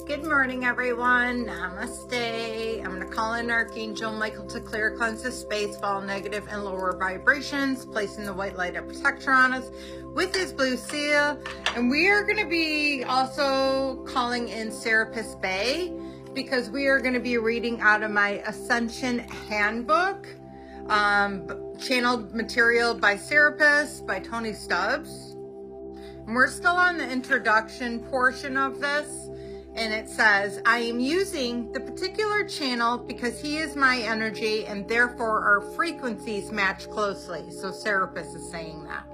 Good morning, everyone. Namaste. I'm going to call in Archangel Michael to clear, cleanse the space of all negative and lower vibrations, placing the white light of protection on us with his blue seal. And we are going to be also calling in Serapis Bay because we are going to be reading out of my Ascension Handbook, channeled material by Serapis by Tony Stubbs. And we're still on the introduction portion of this. And it says, I am using the particular channel because he is my energy and therefore our frequencies match closely. So Serapis is saying that.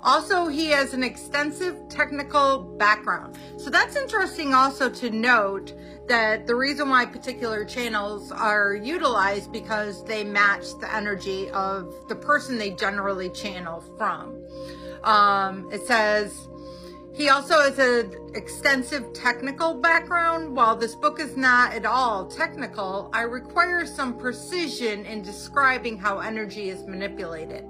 Also, he has an extensive technical background. So that's interesting also to note that the reason why particular channels are utilized because they match the energy of the person they generally channel from. It says, he also has an extensive technical background. While this book is not at all technical, I require some precision in describing how energy is manipulated.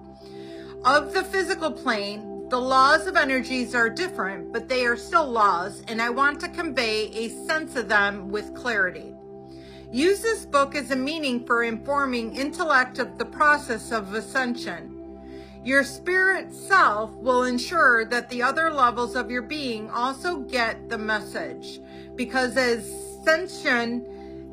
Of the physical plane, the laws of energies are different, but they are still laws, and I want to convey a sense of them with clarity. Use this book as a meaning for informing intellect of the process of ascension. Your spirit self will ensure that the other levels of your being also get the message, because ascension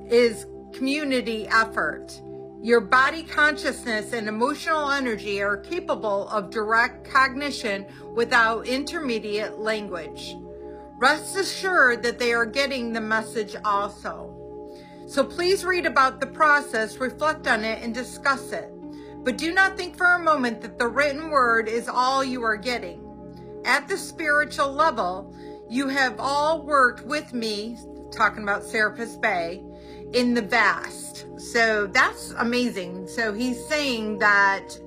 is community effort. Your body consciousness and emotional energy are capable of direct cognition without intermediate language. Rest assured that they are getting the message also. So please read about the process, reflect on it, and discuss it. But do not think for a moment that the written word is all you are getting. At the spiritual level, you have all worked with me, talking about Serapis Bay, in the vast. So that's amazing. So he's saying that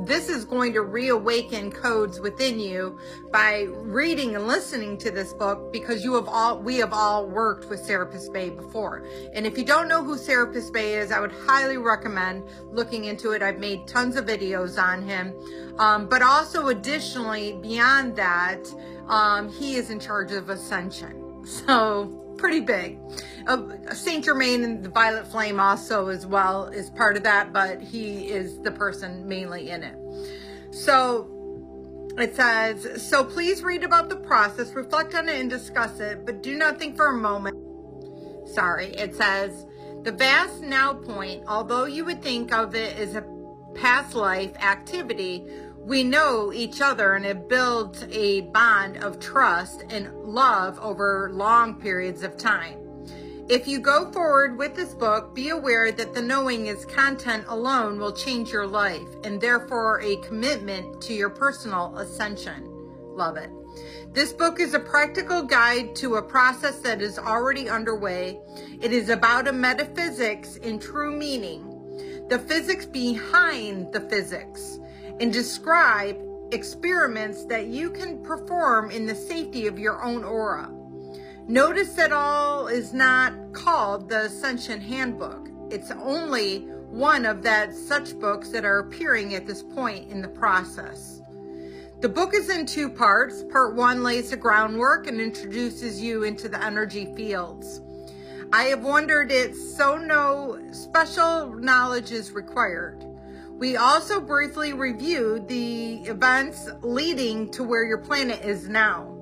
this is going to reawaken codes within you by reading and listening to this book, because we have all worked with Serapis Bay before. And if you don't know who Serapis Bay is, I would highly recommend looking into it. I've made tons of videos on him. But also additionally, beyond that, he is in charge of Ascension. So pretty big. Saint Germain and the Violet Flame also as well is part of that, but he is the person mainly in it. So it says, so please read about the process, reflect on it and discuss it, but do not think for a moment. It says, the vast now point, although you would think of it as a past life activity, we know each other and have built a bond of trust and love over long periods of time. If you go forward with this book, be aware that the knowing its content alone will change your life, and therefore a commitment to your personal ascension. Love it. This book is a practical guide to a process that is already underway. It is about a metaphysics in true meaning, the physics behind the physics, and describe experiments that you can perform in the safety of your own aura. Notice that all is not called the Ascension Handbook. It's only one of such books that are appearing at this point in the process. The book is in two parts. Part one lays the groundwork and introduces you into the energy fields. I have wondered it, so no special knowledge is required. We also briefly reviewed the events leading to where your planet is now.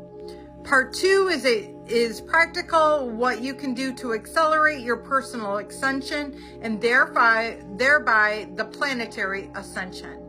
Part two is practical, what you can do to accelerate your personal ascension and thereby the planetary ascension.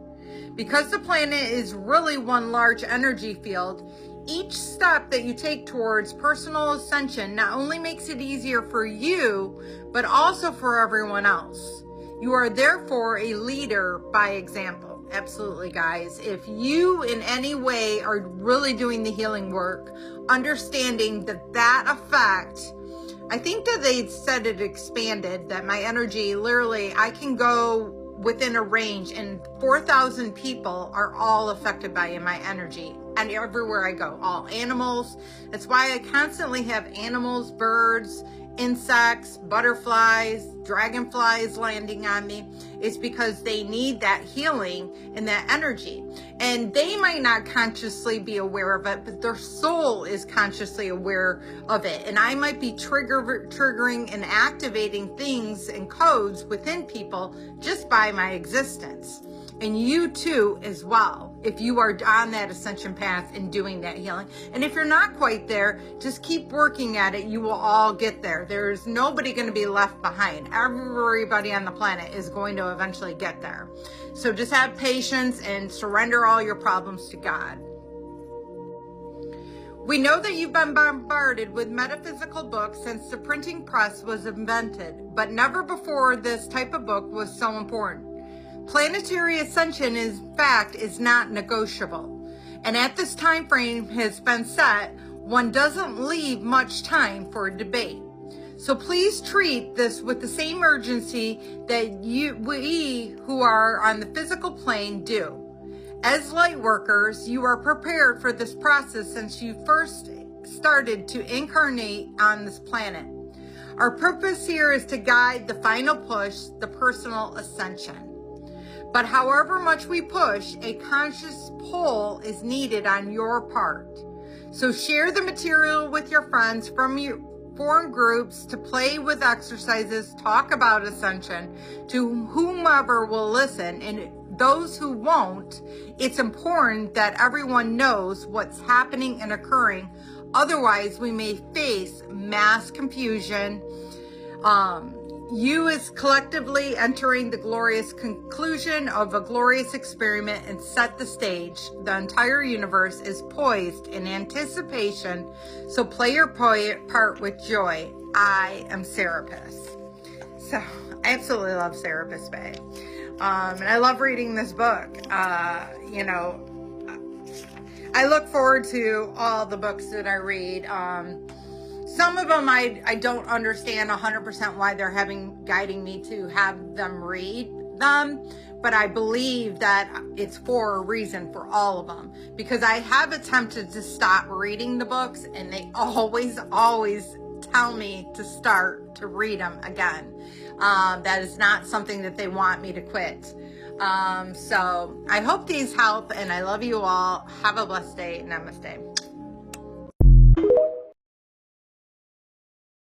Because the planet is really one large energy field, each step that you take towards personal ascension not only makes it easier for you, but also for everyone else. You are therefore a leader by example. Absolutely, guys. If you in any way are really doing the healing work, understanding that effect, I think that they said it expanded, that my energy, literally, I can go within a range and 4,000 people are all affected by my energy. And everywhere I go, all animals. That's why I constantly have animals, birds, insects, butterflies, dragonflies landing on me, is because they need that healing and that energy. And they might not consciously be aware of it, but their soul is consciously aware of it. And I might be triggering and activating things and codes within people just by my existence. And you too as well, if you are on that ascension path and doing that healing. And if you're not quite there, just keep working at it. You will all get there. There's nobody going to be left behind. Everybody on the planet is going to eventually get there. So just have patience and surrender all your problems to God. We know that you've been bombarded with metaphysical books since the printing press was invented, but never before this type of book was so important. Planetary ascension, in fact, is not negotiable. And at this time frame has been set, one doesn't leave much time for a debate. So please treat this with the same urgency that we who are on the physical plane do. As light workers, you are prepared for this process since you first started to incarnate on this planet. Our purpose here is to guide the final push, the personal ascension. But however much we push, a conscious pull is needed on your part. So share the material with your friends, form groups to play with exercises, talk about ascension to whomever will listen. And those who won't, it's important that everyone knows what's happening and occurring. Otherwise, we may face mass confusion. You is collectively entering the glorious conclusion of a glorious experiment and set the stage. The entire universe is poised in anticipation, so play your part with joy. I am Serapis. So I absolutely love Serapis Bay. And I love reading this book. You know, I look forward to all the books that I read. Some of them I don't understand 100% why they're guiding me to have them read them, but I believe that it's for a reason for all of them, because I have attempted to stop reading the books and they always tell me to start to read them again. That is not something that they want me to quit. So I hope these help, and I love you all. Have a blessed day. Namaste.